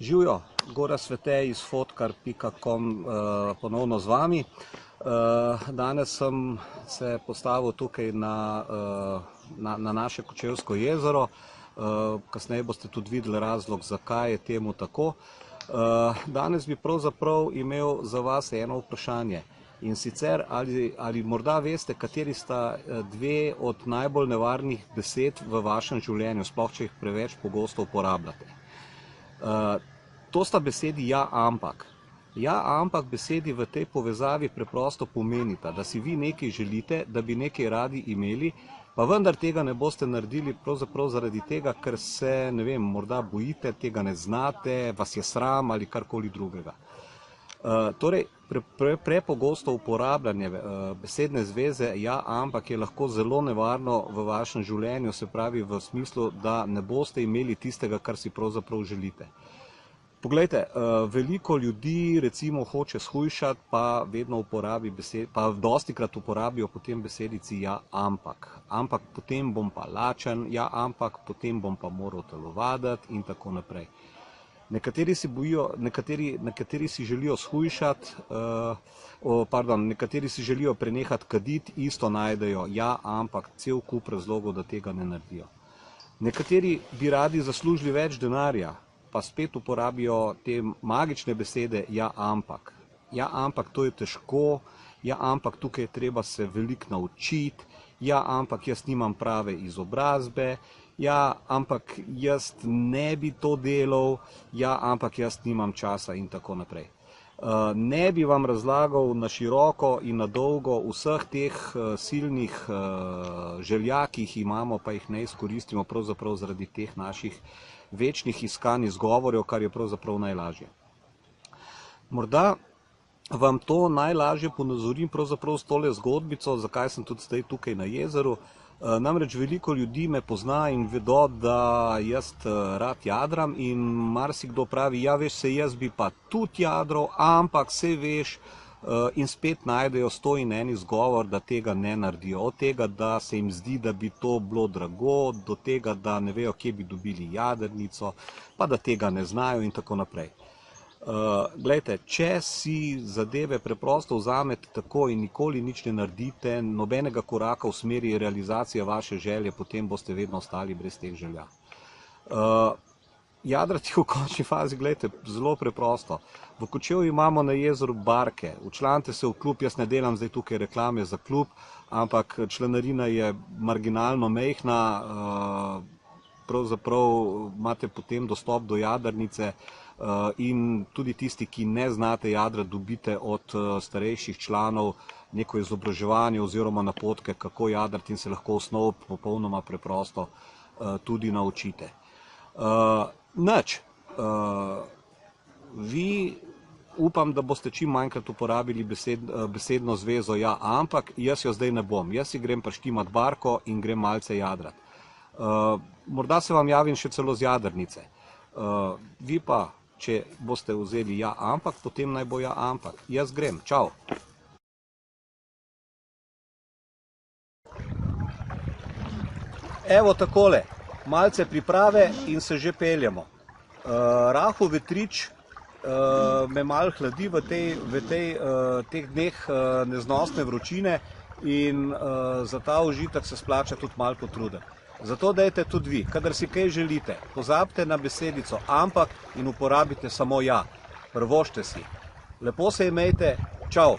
Živijo, Gora Svete iz fotkar.com ponovno z vami. Danes sem se postavil tukaj na naše Kočevsko jezero. Kasneje boste tudi videli razlog, zakaj je temu tako. Danes bi pravzaprav imel za vas eno vprašanje. In sicer, ali morda veste, kateri sta dve od najbolj nevarnih besed v vašem življenju, sploh če jih preveč pogosto uporabljate. To sta besedi ja, ampak. Ja, ampak besedi v tej povezavi preprosto pomenita, da si vi nekaj želite, da bi nekaj radi imeli, pa vendar tega ne boste naredili pravzaprav zaradi tega, ker se, ne vem, morda bojite, tega ne znate, vas je sram ali karkoli drugega. Torej, prepogosto uporabljanje besedne zveze ja, ampak je lahko zelo nevarno v vašem življenju, se pravi v smislu, da ne boste imeli tistega, kar si pravzaprav želite. Poglejte, veliko ljudi recimo hoče shujšati, pa vedno uporabi besed, pa dostikrat uporabijo potem besedici ja, ampak. Ampak potem bom pa lačen, ja, ampak potem bom pa moral telovaditi in tako naprej. Nekateri si bojijo, nekateri si želijo shujšati, nekateri si želijo prenehati kaditi, isto najdejo ja, ampak cel kup razlogov, da tega ne naredijo. Nekateri bi radi zaslužili več denarja, pa spet uporabijo te magične besede ja, ampak. Ja, ampak to je težko, ja, ampak tukaj je treba se veliko naučiti, ja, ampak jaz nimam prave izobrazbe, ja, ampak jaz ne bi to delal, ja, ampak jaz nimam časa in tako naprej. Ne bi vam razlagal na široko in na dolgo vseh teh silnih želja, ki jih imamo, pa jih ne izkoristimo pravzaprav zaradi teh naših večnih iskanj izgovorjev, kar je pravzaprav najlažje. Morda vam to najlažje ponazorim pravzaprav s tole zgodbico, zakaj sem tudi zdaj tukaj na jezeru. Namreč veliko ljudi me pozna in vedo, da jaz rad jadram in marsikdo pravi, ja veš se, jaz bi pa tudi jadral, ampak se veš, in spet najdejo 100 in en izgovor, da tega ne naredijo. Od tega, da se jim zdi, da bi to bilo drago, do tega, da ne vejo, kje bi dobili jadrnico, pa da tega ne znajo in tako naprej. Glejte, če si zadeve preprosto vzamete tako in nikoli nič ne naredite, nobenega koraka v smeri realizacije vaše želje, potem boste vedno ostali brez teh želja. Jadrati v končni fazi, gledajte, zelo preprosto. V Kočevju imamo na jezeru barke, včlanite se v klub, jaz ne delam zdaj tukaj reklame za klub, ampak članarina je marginalno majhna, pravzaprav imate potem dostop do jadrnice in tudi tisti, ki ne znate jadrati, dobite od starejših članov neko izobraževanje oziroma napotke, kako jadrati in se lahko osnov popolnoma preprosto tudi naučite. Nič, vi upam, da boste čim manjkrat uporabili besedno zvezo ja, ampak jaz jo zdaj ne bom. Jaz si grem prištimat barko in grem malce jadrati. Morda se vam javim še celo z jadrnice. Vi pa, če boste vzeli ja, ampak, potem naj bo ja, ampak. Jaz grem, čau. Evo takole, malce priprave in se že peljemo. Rahel vetrič me malo hladi v teh dneh neznosne vročine in za ta užitek se splača tudi malo potruditi. Zato dajte tudi vi, kadar si kaj želite, pozabite na besedico ampak in uporabite samo ja. Prvoščite si. Lepo se imejte, čau.